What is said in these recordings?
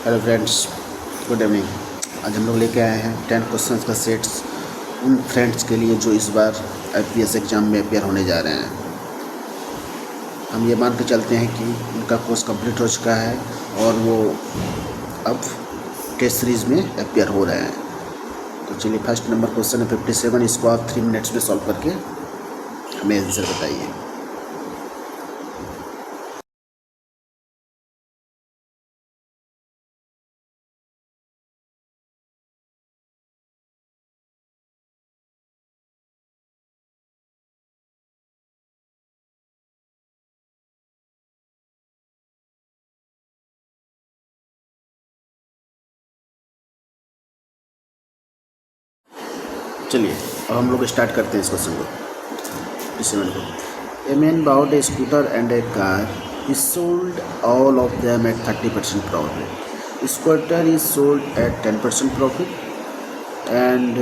Hello friends, good evening. आज हम लोग लेके आए हैं 10 क्वेश्चंस का सेट्स उन फ्रेंड्स के लिए जो इस बार आईपीएस एग्ज़ाम में अपेयर होने जा रहे हैं। हम ये मान के चलते हैं कि उनका कोर्स कंप्लीट हो चुका है और वो अब टेस्ट सीरीज़ में अपेयर हो रहे हैं। तो चलिए, फर्स्ट नंबर क्वेश्चन है 57। इसको आप 3 मिनट्स में सॉल्व करके हमें आंसर बताइए। चलिए, अब हम लोग स्टार्ट करते हैं इस क्वेश्चन को। 57 को, A man bought a scooter and a car. He sold all of them at 30% profit. Scooter is sold at 10% profit, and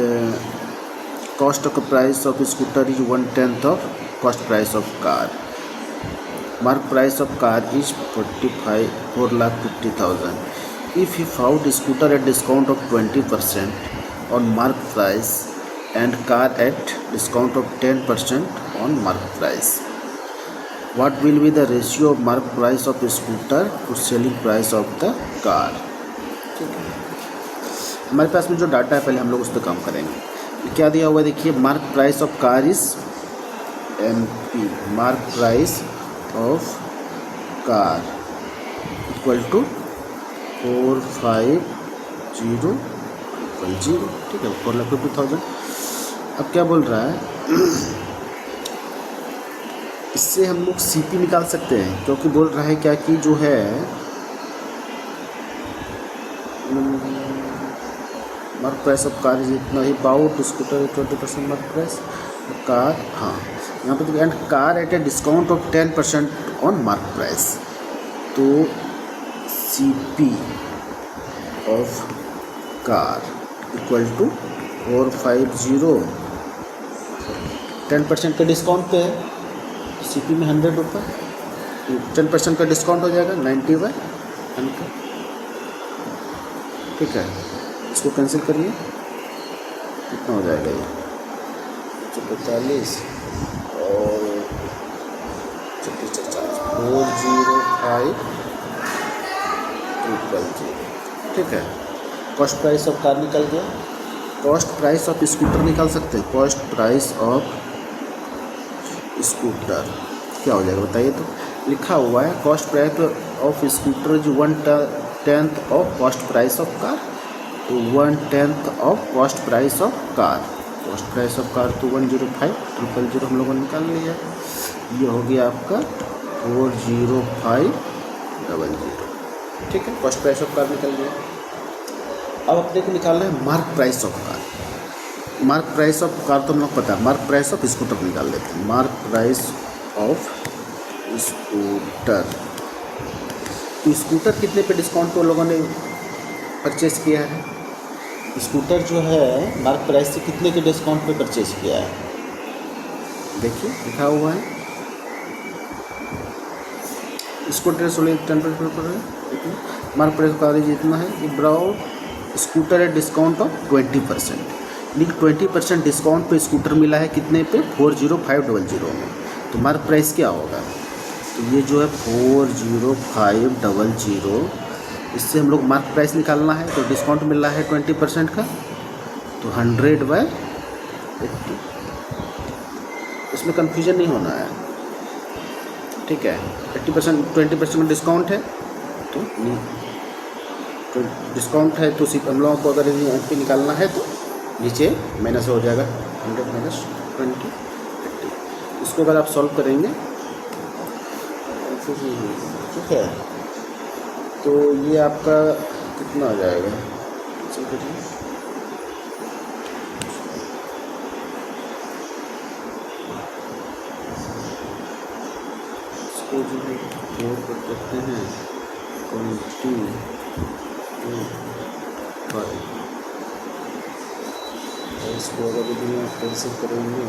cost of the price of scooter is 1/10 of cost price of car. Mark price of car is 4,50,000. If he found scooter at discount of 20% on mark price and car at discount of 10% on mark price, what will be the ratio of mark price of scooter to selling price of the car? ठीक है, हमारे पास में जो data है पहले हम लोग उस पर काम करेंगे। क्या दिया हुआ है देखिए, mark price of car is MP, mark price of car equal to 45000, ठीक है, 4,50,000। अब क्या बोल रहा है इससे हम लोग CP निकाल सकते हैं, क्योंकि बोल रहा है क्या कि जो है mark price of car is इतना ही, बाउट स्कूटर 20% मार्क प्राइस कार, हाँ यहाँ पे and car at a discount of 10% on mark price. तो CP of car equal to 450, 10% का डिस्काउंट पे है, CP में 100 रुपये, 10% का डिस्काउंट हो जाएगा 90/100, ठीक है। इसको कैंसिल करिए, कितना हो जाएगा ये 45 और 405,000, ठीक है। कॉस्ट प्राइस ऑफ कार निकल गया। कॉस्ट प्राइस ऑफ स्कूटर निकाल सकते हैं। कॉस्ट प्राइस ऑफ स्कूटर क्या हो जाएगा बताइए। तो लिखा हुआ है कॉस्ट प्राइस ऑफ स्कूटर जो 1/10 of cost price of car, तो 1/10 of cost price of car. Cost price of car तो 105,000 हम लोगों ने निकाल लिया। ये हो गया आपका 40500, ठीक है। कॉस्ट प्राइस ऑफ कार निकल गया। अब अपने को निकालना है mark price of car. Mark price of car तो हम लोग पता है, मार्क प्राइस ऑफ स्कूटर निकाल लेते हैं। मार्क प्राइस ऑफ स्कूटर, तो स्कूटर कितने पे डिस्काउंट पे लोगों ने परचेज किया है? स्कूटर जो है मार्क प्राइस से कितने के डिस्काउंट पे परचेज किया है, देखिए लिखा हुआ है। स्कूटर 10% पर है, मार्क प्राइस कार जितना है। ये ब्राउड स्कूटर है डिस्काउंट ऑफ 20%, लेकिन 20% डिस्काउंट पे स्कूटर मिला है कितने पे, 40500 में। तो मार्क प्राइस क्या होगा, तो ये जो है 40500, इससे हम लोग मार्क प्राइस निकालना है। तो डिस्काउंट मिल रहा है 20% का, तो 100/80। इसमें कन्फ्यूजन नहीं होना है, ठीक है। 80% 20% डिस्काउंट है, तो डिस्काउंट है तो सिर्फ हम लोगों को अगर MP निकालना है तो नीचे माइनस हो जाएगा 100 - 20, 80। इसको अगर आप सॉल्व करेंगे ठीक है, तो ये आपका कितना आ जाएगा, इसको जो है 4 कर सकते हैं 25, इसको अगर भी कैंसिल करेंगे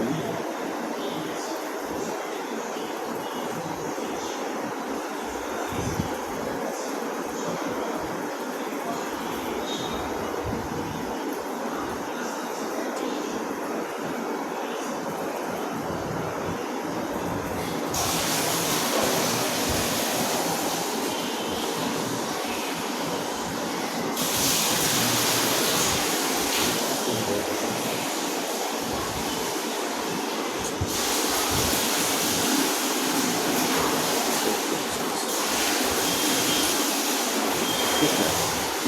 ठीक है,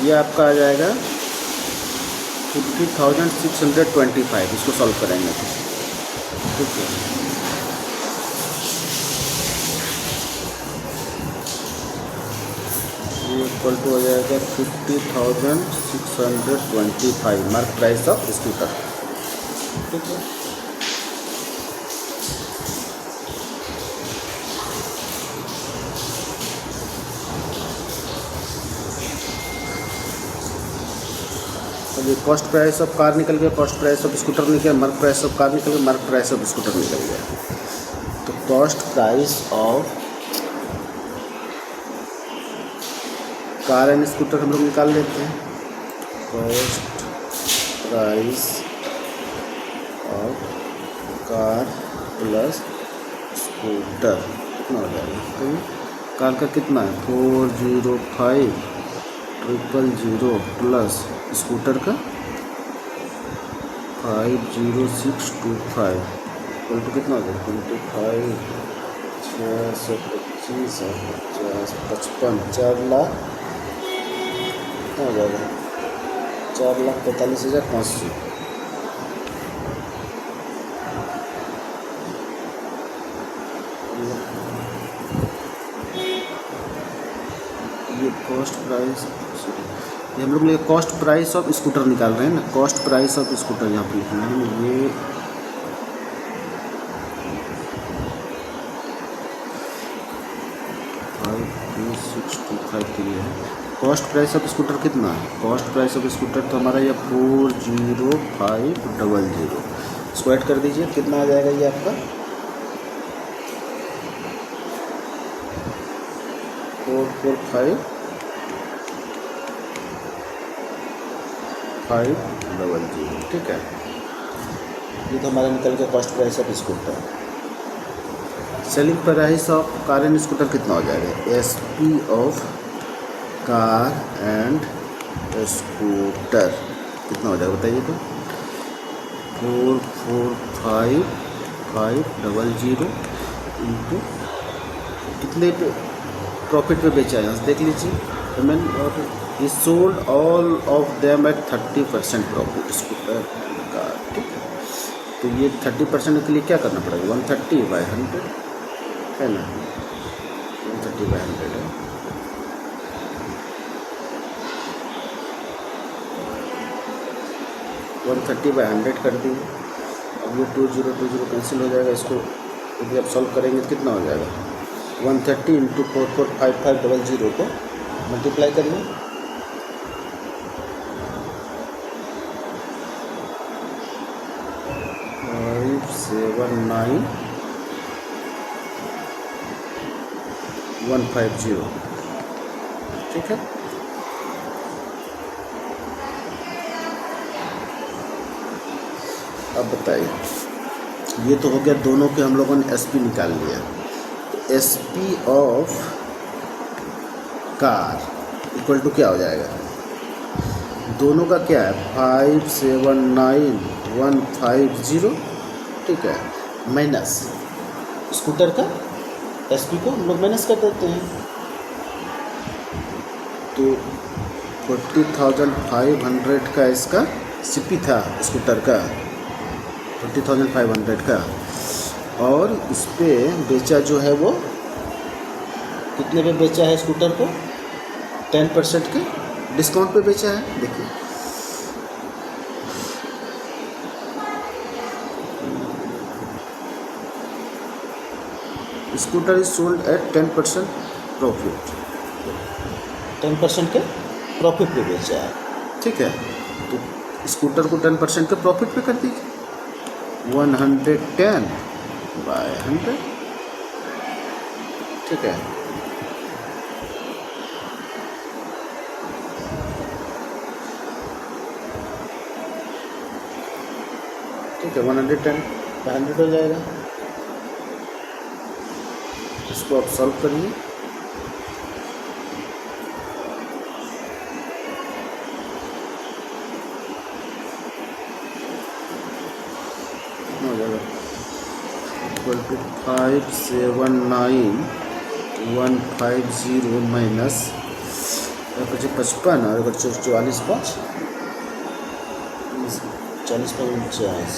ये आपका आ जाएगा 50,625, इसको सॉल्व करेंगे तो ठीक है। ये इक्वल टू हो जाएगा 50,625 मार्क प्राइस ऑफ स्कूटर, ठीक है। ये कॉस्ट प्राइस ऑफ कार निकल गया, कॉस्ट प्राइस ऑफ स्कूटर निकल गया, मार्क प्राइस ऑफ कार निकल गया, मार्क प्राइस ऑफ स्कूटर निकल गया। तो cost price of car and scooter हम लोग निकाल लेते हैं। Cost price of car plus scooter कितना हो जाएगा? तो कार का कितना है 405,000 प्लस स्कूटर का 50625 तो कितना हो जाएगा 25,625 55 4 लाख कितना हो जाएगा 4,45,500। ये कॉस्ट प्राइस, ये हम लोग ये कॉस्ट प्राइस ऑफ स्कूटर निकाल रहे हैं ना, कॉस्ट प्राइस ऑफ स्कूटर यहाँ पे लिखना है। ये है कॉस्ट प्राइस ऑफ स्कूटर कितना है, कॉस्ट प्राइस ऑफ स्कूटर तो हमारा ये 40500 इसको ऐड कर दीजिए, कितना आ जाएगा ये आपका 445,500, ठीक है। ये तो हमारा निकल गया cost price of scooter. Selling price of car and scooter कितना हो जाएगा? SP of car and scooter कितना हो जाएगा बताइए तो 445,500 इंटू कितने पे प्रॉफिट पे बेचा है देख लीजिए पेमेंट, और ये sold all of them at 30% profit scooter car, ठीक है। तो ये 30% के लिए क्या करना पड़ेगा 130/100 है ना, 130/100 है। वन 130/100 कर दिए। अब ये 2020 कैंसिल हो जाएगा, इसको यदि आप सॉल्व करेंगे तो कितना हो जाएगा 130 इंटू 445,500 को मल्टीप्लाई करिए, $579,150, ठीक है। अब बताइए, ये तो हो गया दोनों के हम लोगों ने SP निकाल लिया। तो SP of car equal to क्या हो जाएगा, दोनों का क्या है 579,150, ठीक है, माइनस स्कूटर का SP को हम लोग माइनस कर देते हैं। तो 40,500 का इसका CP था स्कूटर का 40,500 का, और इस पे बेचा जो है वो कितने पे बेचा है स्कूटर को 10% के डिस्काउंट पे बेचा है। देखिए scooter is sold at 10% profit, 10% के प्रॉफिट पे बेचा है, ठीक है। तो स्कूटर को 10% के प्रॉफिट पे कर दीजिए 110/100, ठीक है। ठीक है 110/100 हो जाएगा। इसको आप सॉल्व करिए, इक्वल टू 579,150 माइनस एक 55 और एक 44 5 40 पर 49।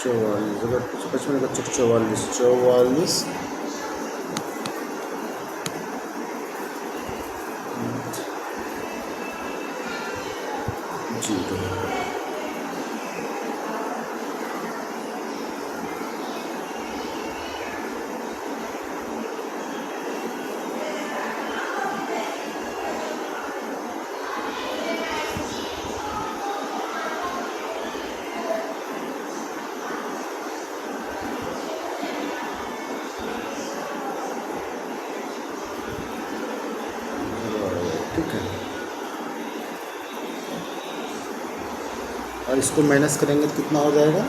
चौवालीस अगर 55 का 44 जीरो। ठीक है, और इसको माइनस करेंगे तो कितना हो जाएगा?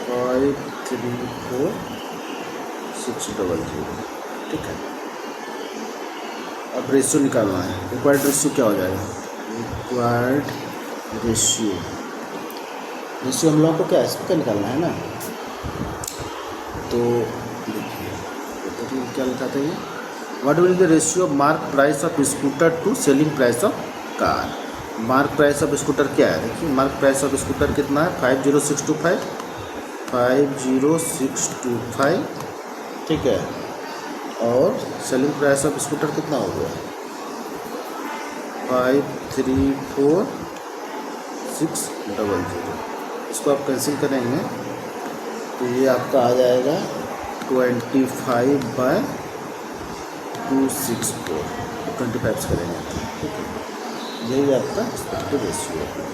534600। ठीक है, अब रेशियो निकालना है। रिक्वायर्ड रेशियो क्या हो जाएगा? रिक्वायर्ड रेशियो हम लोगों को क्या इसका निकालना है ना, तो देखिए क्या लिखा था ये, what will the ratio of mark price of scooter to selling price of car. Mark price of scooter क्या है? देखिए मार्क प्राइस ऑफ स्कूटर कितना है? 50625। ठीक है, और सेलिंग प्राइस ऑफ स्कूटर कितना हो गया? 534,600। इसको आप कैंसिल करेंगे तो ये आपका आ जाएगा 25/264। 25 से करेंगे। ठीक है, यही आपका एक्सपेक्टेड रेशियो है।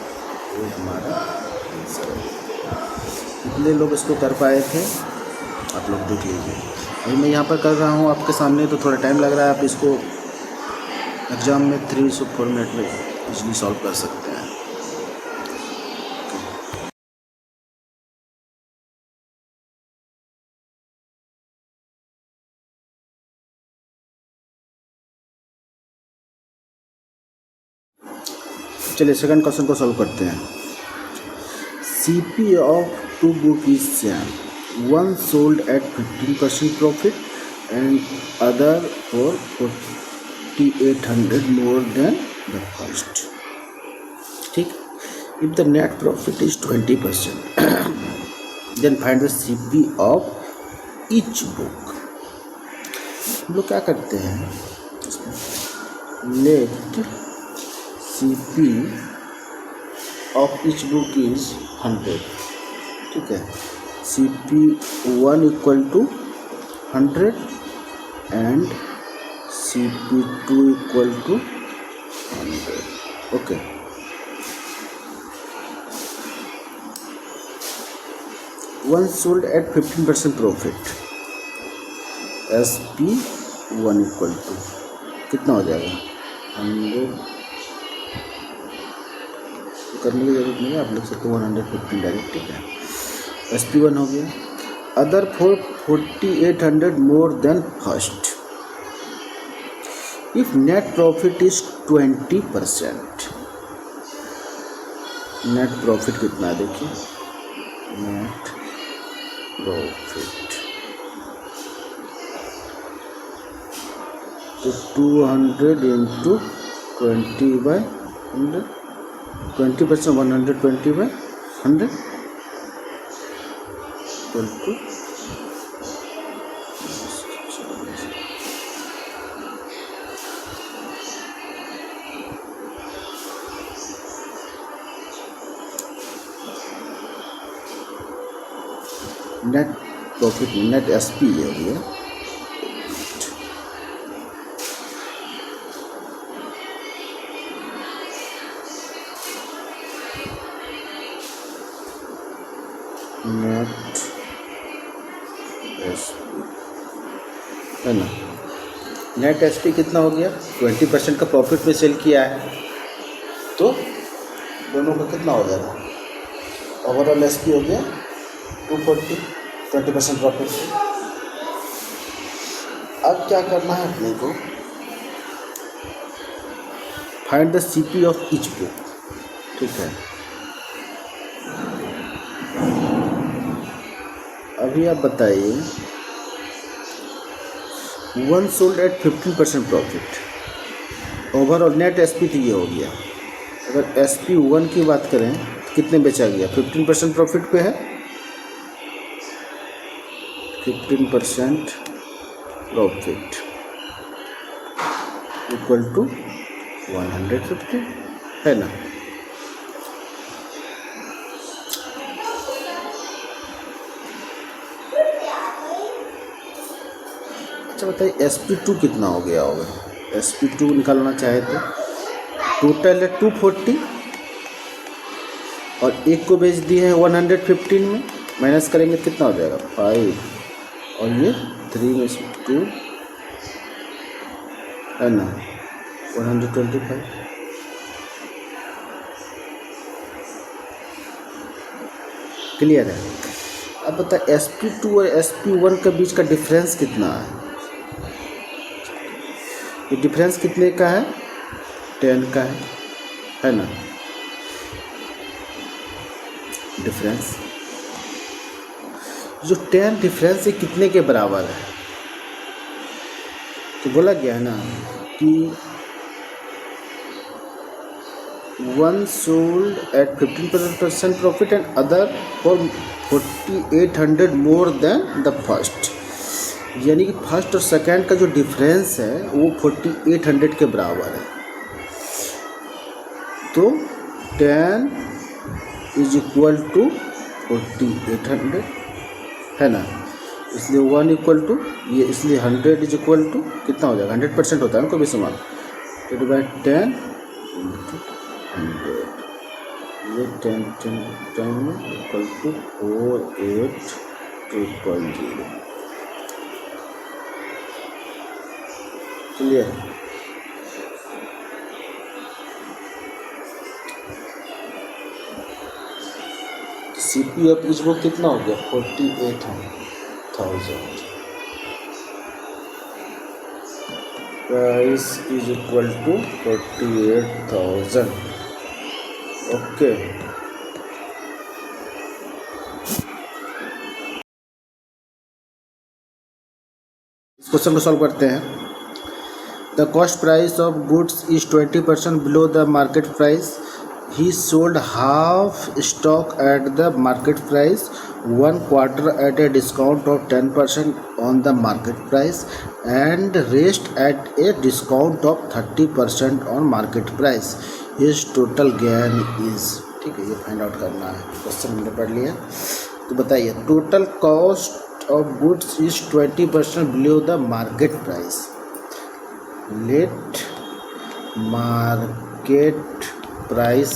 ये हमारा आंसर है। कितने लोग इसको कर पाए थे आप लोग देख लीजिए। अभी मैं यहाँ पर कर रहा हूँ आपके सामने, तो थोड़ा टाइम लग रहा है। आप इसको एग्ज़ाम में 3 से 4 मिनट में इजली सॉल्व कर सकते हैं। चलिए सेकंड क्वेश्चन को सॉल्व करते हैं। CP of 2 book is same. One sold at 15% profit and other for 4,800 more than the first. ठीक, if the net profit is 20%, then find the CP of each book. हम लोग क्या करते हैं, let CP of each book is 100. ठीक है, CP1 equal to 100 and CP2 equal to 100. Okay, one sold at 15% profit, SP1 equal to कितना हो जाएगा? 100 करने की जरूरत नहीं है, आप लिख सकते हो 115 डायरेक्ट। ठीक है, SP1 हो गया। Other for 4,800 more than first. If net profit is 20%, net profit कितना है? देखिए नेट प्रॉफिट तो 200 into 20/100, 20% 120/100 equal to net profit, net SP हो गया। नेट SP है ना, नेट SP कितना हो गया? 20% का प्रॉफिट में सेल किया है, तो दोनों का कितना हो जाएगा? ओवरऑल SP हो गया 240, 20% प्रॉफिट। अब क्या करना है अपने को, find the CP of each book. ठीक है, अभी आप बताइए, one sold at 15% profit, overall net SP तो ये हो गया। अगर एसपी 1 की बात करें तो कितने बेचा गया, 15% प्रॉफिट पे है, 15% प्रॉफिट इक्वल टू 150, है ना। अच्छा बताइए SP2 कितना हो गया होगा, SP2 निकालना चाहे तो टोटल है 240 और एक को बेच दिए हैं 115 में, माइनस करेंगे कितना हो जाएगा 5 और ये 3 में से 2 है ना 125। क्लियर है। अब बता SP2 और SP1 के बीच का डिफरेंस कितना है, ये डिफरेंस कितने का है, 10 का है ना। डिफरेंस जो 10 डिफरेंस ये कितने के बराबर है, तो बोला गया है ना कि one sold at 15% profit and other for 4800 more than the first, यानी कि फर्स्ट और सेकंड का जो डिफरेंस है वो 4800 के बराबर है। तो 10 इज इक्वल टू 4800 है ना, इसलिए 1 इक्वल टू ये, इसलिए 100 इज इक्वल टू कितना हो जाएगा, 100% होता है ना कोई भी समान, तो बाय 10 100, ये 10 equal to 4800। Clear. CP of each book कितना हो गया 48,000, price is equal to 48,000। Okay, इस क्वेश्चन को सॉल्व करते हैं। The cost price of goods is 20% below the market price, he sold half stock at the market price, 1 quarter at a discount of 10% on the market price and rest at a discount of 30% on market price. His total gain is, ठीक है, ये find out करना है। Question हमने पढ़ लिया, तो बताइए total cost of goods is 20% below the market price, let market price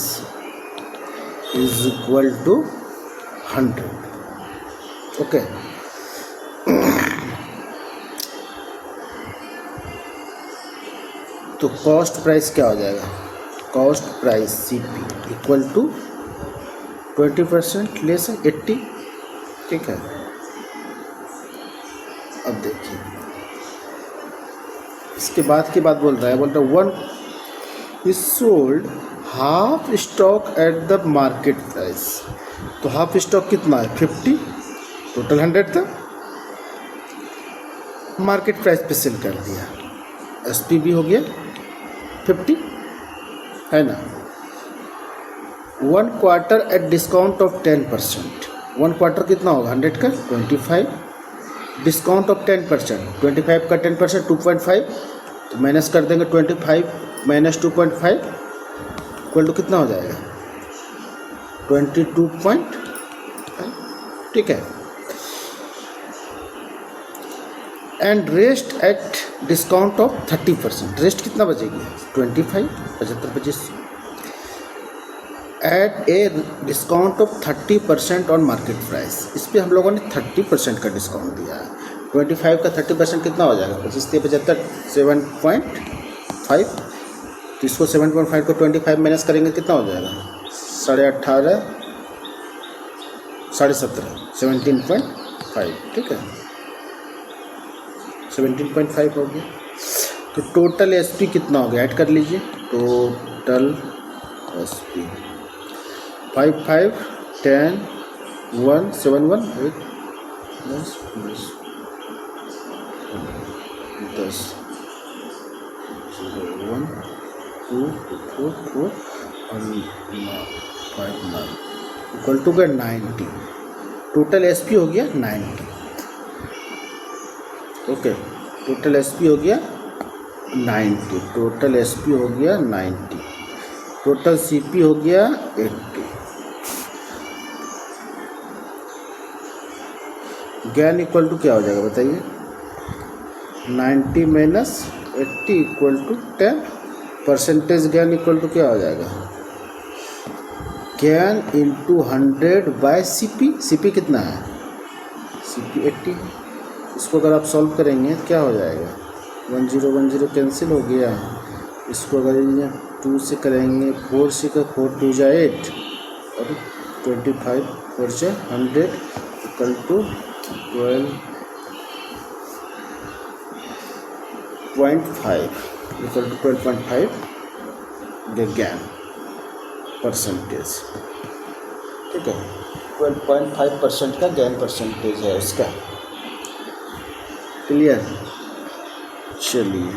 is equal to 100। Okay, तो कॉस्ट प्राइस क्या हो जाएगा, cost price CP equal to 20% less 80। ठीक है, अब देखिए इसके बाद की बात बोल रहा है, बोल रहा है 1 is sold half stock at the market price, तो हाफ स्टॉक कितना है 50, टोटल 100 था, मार्केट प्राइस पे सेल कर दिया, SP भी हो गया 50 है ना। 1 quarter eight discount of 10%, 1 quarter कितना होगा 100 का 25, डिस्काउंट ऑफ 10%, 25 का 10% 2.5, तो माइनस कर देंगे 25 माइनस 2.5 इक्वल टू कितना हो जाएगा 22. ठीक है, and rest at discount of 30%, rest कितना बचेगी 25, 75 at a discount of 30% on market price, इस पर हम लोगों ने 30% का डिस्काउंट दिया है। 25 का 30% कितना हो जाएगा 25 से 75 7.5, तो इसको 7.5 को 25 माइनस करेंगे कितना हो जाएगा 18.5 17.5। ठीक है, 17.5 हो गया। तो टोटल एसपी कितना हो गया, ऐड कर लीजिए। टोटल एसपी 5 5 10 1 7 1 8 10 10 1 2 4 4 और 5 9 इक्वल टू गया 90। टोटल एसपी हो गया 90। ओके, टोटल एसपी हो गया 90। टोटल एसपी हो गया 90। टोटल सीपी हो गया 80। गेन इक्वल टू क्या हो जाएगा बताइए, 90 minus 80 equal to 10। Percentage gain equal to क्या हो जाएगा, gain into 100 by CP. CP कितना है, सीपी 80 है। इसको अगर आप सॉल्व करेंगे क्या हो जाएगा, 1 0 1 0 कैंसिल हो गया। इसको अगर 2 से करेंगे, 4 से का 4 2 जा 8 और 25 4 से 100 equal to 12.5 equal to 12.5 gain percentage. ठीक है, 12.5% का गेन परसेंटेज है उसका। क्लियर, चलिए।